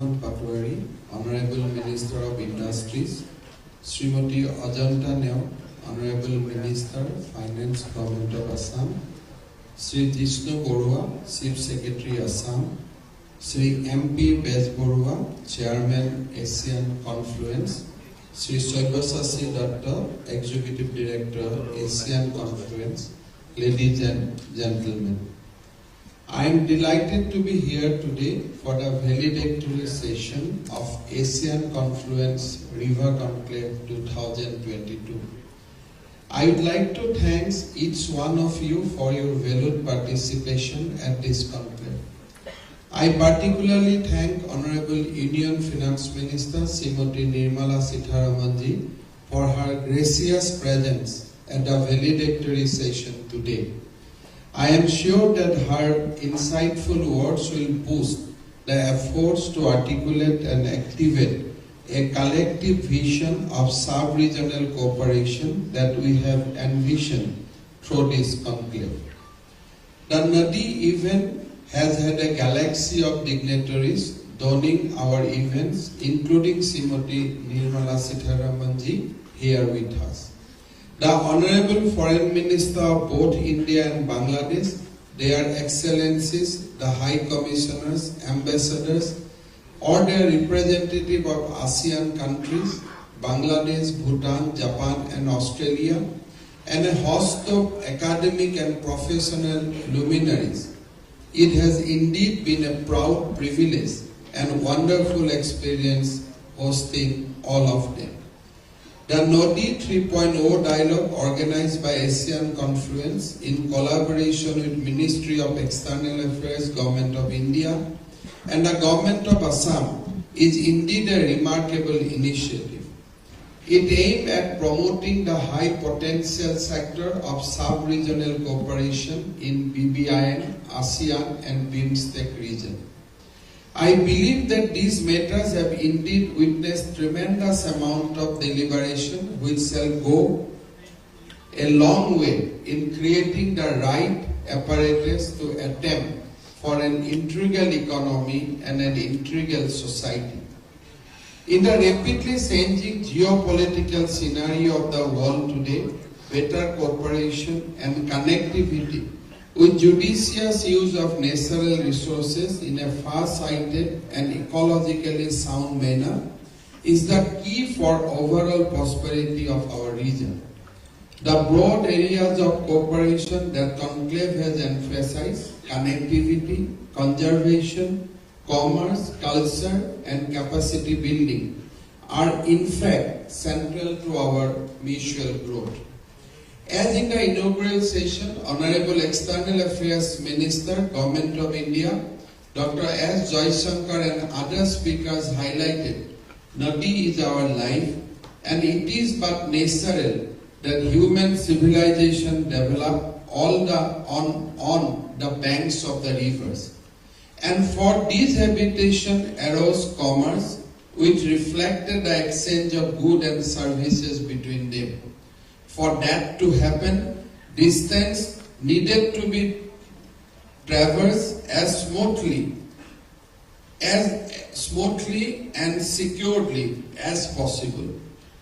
Patwari, Honorable Minister of Industries, Srimati Ajanta Neo, Honorable Minister, Finance, Government of Assam, Sri Jishnu Borua, Chief Secretary Assam, Sri MP Bez Borua, Chairman Asian Confluence, Sri Saibasasi Dr, Executive Director Asian Confluence, ladies and gentlemen. I am delighted to be here today for the valedictory session of Asian Confluence River Conclave 2022. I would like to thank each one of you for your valued participation at this conclave. I particularly thank Honorable Union Finance Minister Srimati Nirmala Sitharamanji for her gracious presence at the valedictory session today. I am sure that her insightful words will boost the efforts to articulate and activate a collective vision of sub-regional cooperation that we have envisioned through this conclave. The Nadi event has had a galaxy of dignitaries donning our events, including Srimati Nirmala Sitharamanji here with us. The Honorable Foreign Minister of both India and Bangladesh, their Excellencies, the High Commissioners, Ambassadors, or their representative of ASEAN countries, Bangladesh, Bhutan, Japan and Australia, and a host of academic and professional luminaries. It has indeed been a proud privilege and wonderful experience hosting all of them. The Nodi 3.0 dialogue organized by Asian Confluence in collaboration with Ministry of External Affairs, Government of India and the Government of Assam is indeed a remarkable initiative. It aims at promoting the high potential sector of sub-regional cooperation in BBIN, ASEAN and BIMSTEC region. I believe that these matters have indeed witnessed tremendous amount of deliberation which shall go a long way in creating the right apparatus to attempt for an integral economy and an integral society. In the rapidly changing geopolitical scenario of the world today, better cooperation and connectivity with judicious use of natural resources in a far-sighted and ecologically sound manner is the key for overall prosperity of our region. The broad areas of cooperation that Conclave has emphasized, connectivity, conservation, commerce, culture and capacity building, are in fact central to our mutual growth. As in the inaugural session, Honorable External Affairs Minister, Government of India, Dr. S. Jaishankar and other speakers highlighted, Nadi is our life and it is but natural that human civilization develop on the banks of the rivers. And for this habitation arose commerce which reflected the exchange of goods and services between them. For that to happen, distance needed to be traversed as smoothly and securely as possible.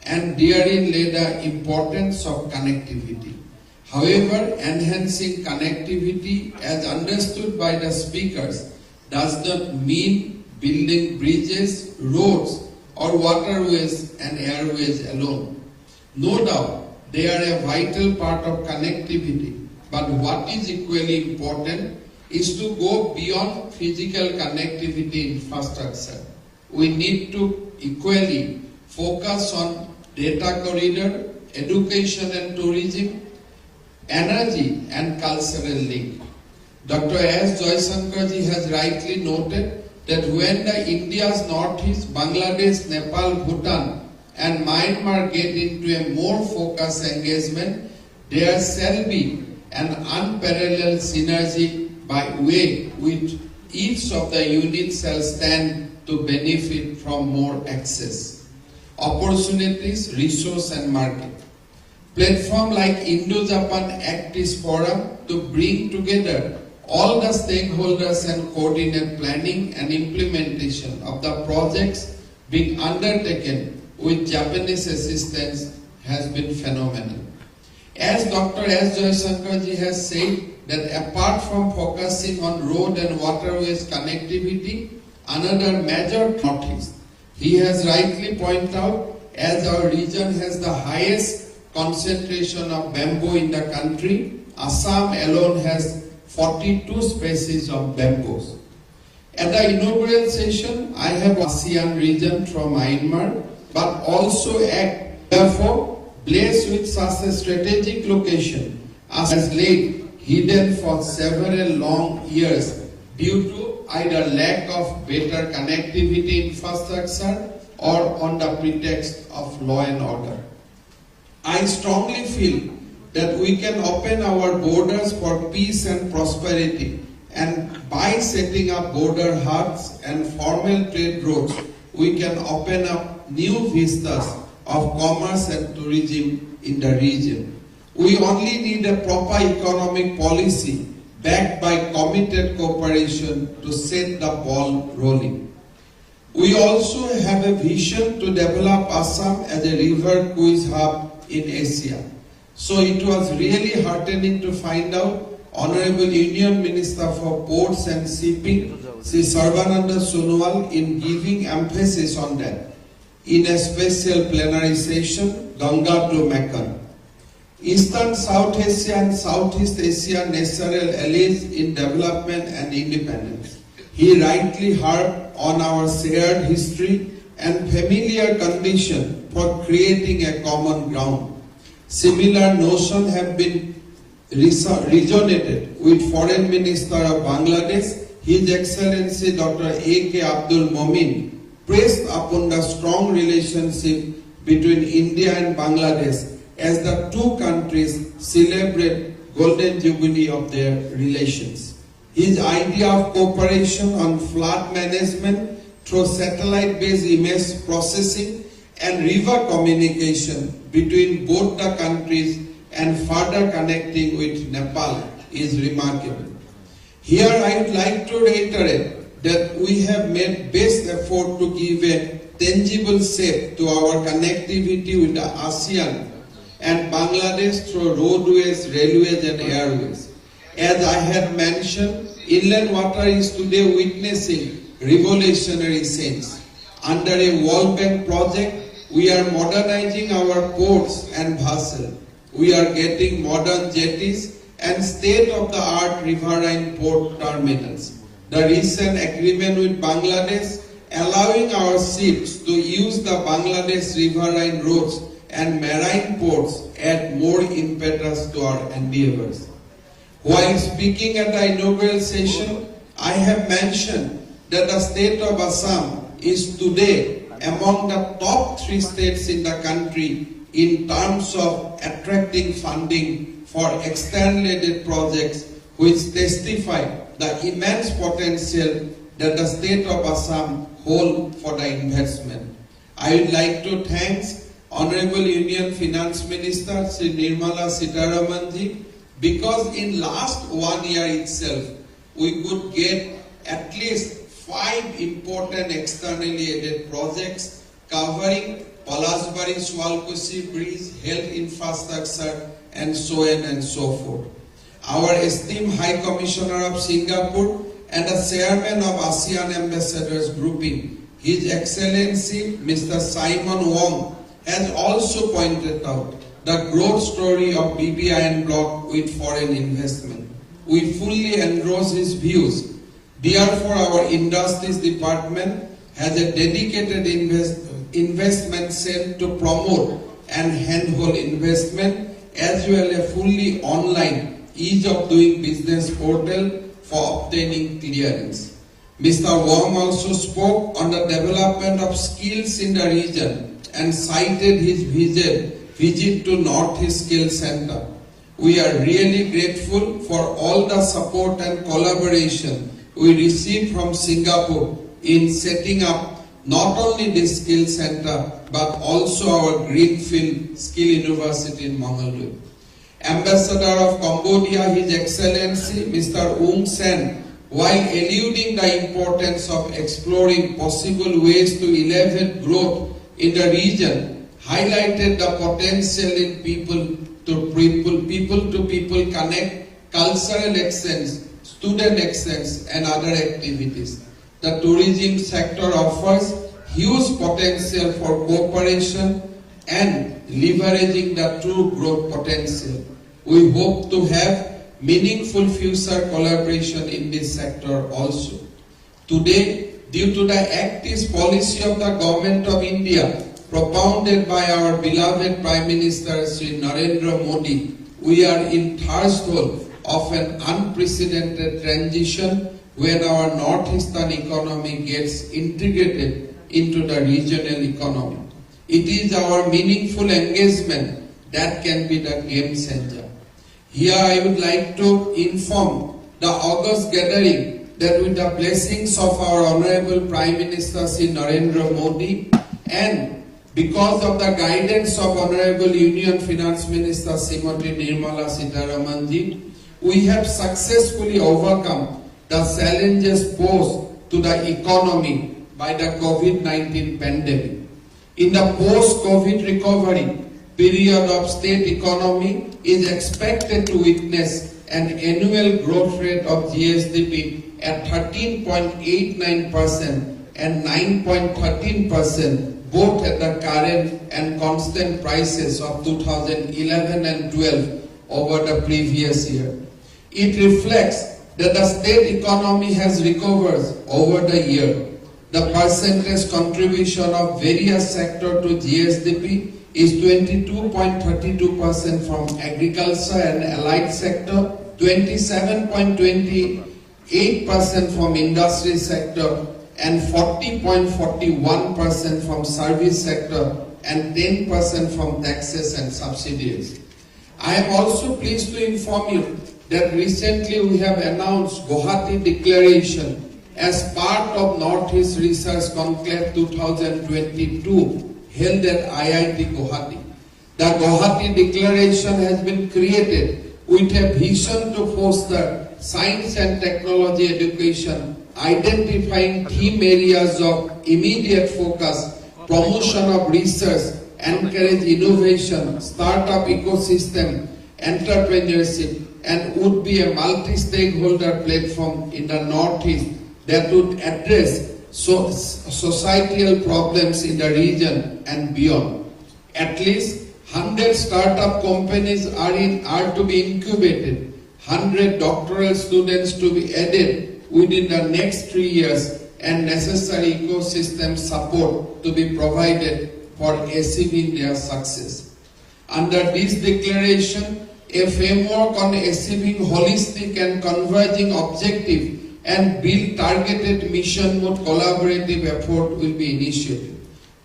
And therein lay the importance of connectivity. However, enhancing connectivity as understood by the speakers does not mean building bridges, roads, or waterways and airways alone. No doubt, they are a vital part of connectivity, but what is equally important is to go beyond physical connectivity infrastructure. We need to equally focus on data corridor, education and tourism, energy and cultural link. Dr. S. Jaishankarji has rightly noted that when the India's northeast, Bangladesh, Nepal, Bhutan and Myanmar get into a more focused engagement, there shall be an unparalleled synergy by way which each of the units shall stand to benefit from more access, opportunities, resource and market. Platform like Indo-Japan Act is forum to bring together all the stakeholders and coordinate planning and implementation of the projects being undertaken with Japanese assistance has been phenomenal. As Dr. S. Jaishankarji has said, that apart from focusing on road and waterways connectivity, another major notice, he has rightly pointed out, as our region has the highest concentration of bamboo in the country, Assam alone has 42 species of bamboos. At the inaugural session, I have ASEAN region from Myanmar, but also therefore blessed with such a strategic location as laid hidden for several long years due to either lack of better connectivity infrastructure or on the pretext of law and order. I strongly feel that we can open our borders for peace and prosperity, and by setting up border huts and formal trade routes, we can open up new vistas of commerce and tourism in the region. We only need a proper economic policy backed by committed cooperation to set the ball rolling. We also have a vision to develop Assam as a river cruise hub in Asia. So it was really heartening to find out Honorable Union Minister for Ports and Shipping, Sri Sarvananda Sonowal, in giving emphasis on that in a special plenary session, Ganga to Mekong. Eastern South Asia and Southeast Asia natural allies in development and independence. He rightly harped on our shared history and familiar condition for creating a common ground. Similar notions have been resonated with Foreign Minister of Bangladesh, His Excellency Dr. A.K. Abdul Momin, pressed upon the strong relationship between India and Bangladesh as the two countries celebrate Golden Jubilee of their relations. His idea of cooperation on flood management through satellite-based image processing and river communication between both the countries and further connecting with Nepal is remarkable. Here I would like to reiterate that we have made best effort to give a tangible shape to our connectivity with the ASEAN and Bangladesh through roadways, railways and airways. As I had mentioned, inland water is today witnessing revolutionary change. Under a World Bank project, we are modernizing our ports and vessels. We are getting modern jetties and state-of-the-art riverine port terminals. The recent agreement with Bangladesh allowing our ships to use the Bangladesh riverine roads and marine ports add more impetus to our endeavors. While speaking at the inaugural session, I have mentioned that the state of Assam is today among the top 3 states in the country in terms of attracting funding for external aided projects, which testify the immense potential that the state of Assam holds for the investment. I would like to thank Honorable Union Finance Minister Sri Nirmala Sitharamanji, because in last 1 year itself we could get at least 5 important externally aided projects covering Palasbari Swalkusi Bridge, health infrastructure and so on and so forth. Our esteemed High Commissioner of Singapore and the Chairman of ASEAN Ambassadors Grouping, His Excellency Mr. Simon Wong, has also pointed out the growth story of BBIN bloc with foreign investment. We fully endorse his views. Therefore, our Industries Department has a dedicated investment cell to promote and handhold investment, as well as a fully online ease of doing business portal for obtaining clearance. Mr. Wong also spoke on the development of skills in the region and cited his visit to Northeast Skill Center. We are really grateful for all the support and collaboration we received from Singapore in setting up not only this skill center but also our Greenfield Skill University in Mangalore. Ambassador of Cambodia, His Excellency Mr. Aung San, while alluding the importance of exploring possible ways to elevate growth in the region, highlighted the potential in people-to-people connect, cultural exchange, student exchange, and other activities. The tourism sector offers huge potential for cooperation and leveraging the true growth potential. We hope to have meaningful future collaboration in this sector also. Today, due to the active policy of the Government of India, propounded by our beloved Prime Minister Sri Narendra Modi, we are in threshold of an unprecedented transition when our northeastern economy gets integrated into the regional economy. It is our meaningful engagement that can be the game changer. Here I would like to inform the August gathering that with the blessings of our Honorable Prime Minister Sri Narendra Modi and because of the guidance of Honorable Union Finance Minister Srimati Nirmala Sitharamanji, we have successfully overcome the challenges posed to the economy by the COVID-19 pandemic. In the post-COVID recovery period of state economy is expected to witness an annual growth rate of GSDP at 13.89% and 9.13% both at the current and constant prices of 2011 and 12 over the previous year. It reflects that the state economy has recovered over the year. The percentage contribution of various sectors to GSDP is 22.32% from agriculture and allied sector, 27.28% from industry sector, and 40.41% from service sector, and 10% from taxes and subsidies. I am also pleased to inform you that recently we have announced Guwahati Declaration as part of Northeast Research Conclave 2022 held at IIT Guwahati. The Guwahati Declaration has been created with a vision to foster science and technology education, identifying theme areas of immediate focus, promotion of research, encourage innovation, startup ecosystem, entrepreneurship, and would be a multi-stakeholder platform in the Northeast that would address societal problems in the region and beyond. At least 100 startup companies are to be incubated, 100 doctoral students to be added within the next 3 years, and necessary ecosystem support to be provided for achieving their success. Under this declaration, a framework on achieving holistic and converging objective and build targeted mission mode collaborative effort will be initiated.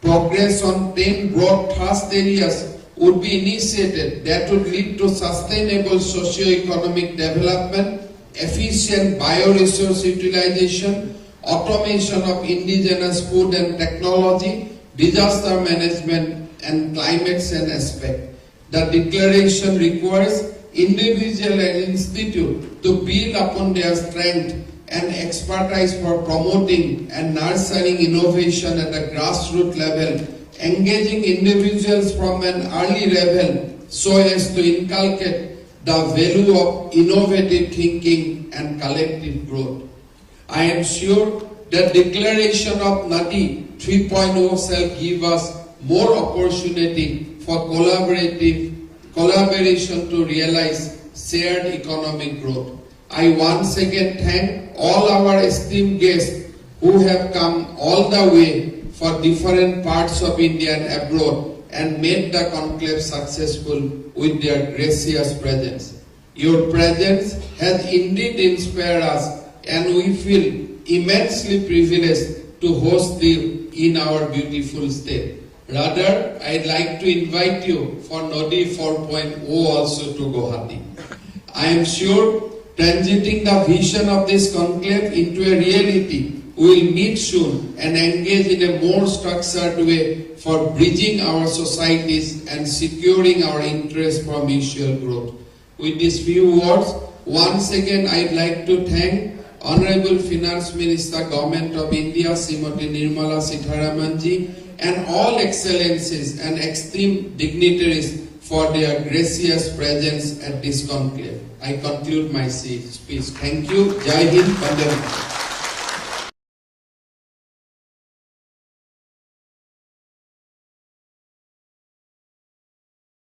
Progress on 10 broad thrust areas would be initiated that would lead to sustainable socio-economic development, efficient bioresource utilization, automation of indigenous food and technology, disaster management, and climate change aspect. The declaration requires individual and institute to build upon their strength and expertise for promoting and nurturing innovation at the grassroots level, engaging individuals from an early level so as to inculcate the value of innovative thinking and collective growth. I am sure that declaration of Nadi 3.0 shall give us more opportunity for collaboration to realize shared economic growth. I once again thank all our esteemed guests who have come all the way for different parts of India and abroad and made the conclave successful with their gracious presence. Your presence has indeed inspired us, and we feel immensely privileged to host you in our beautiful state. Rather, I'd like to invite you for Nodi 4.0 also to Guwahati. I am sure transiting the vision of this conclave into a reality, we will meet soon and engage in a more structured way for bridging our societies and securing our interest for mutual growth. with these few words. Once again, I'd like to thank Honorable Finance Minister, Government of India, Srimati Nirmala Sitharamanji, and all excellencies and esteemed dignitaries for their gracious presence at this conclave. I conclude my speech. Thank you. Jai Hind, Vande Mataram.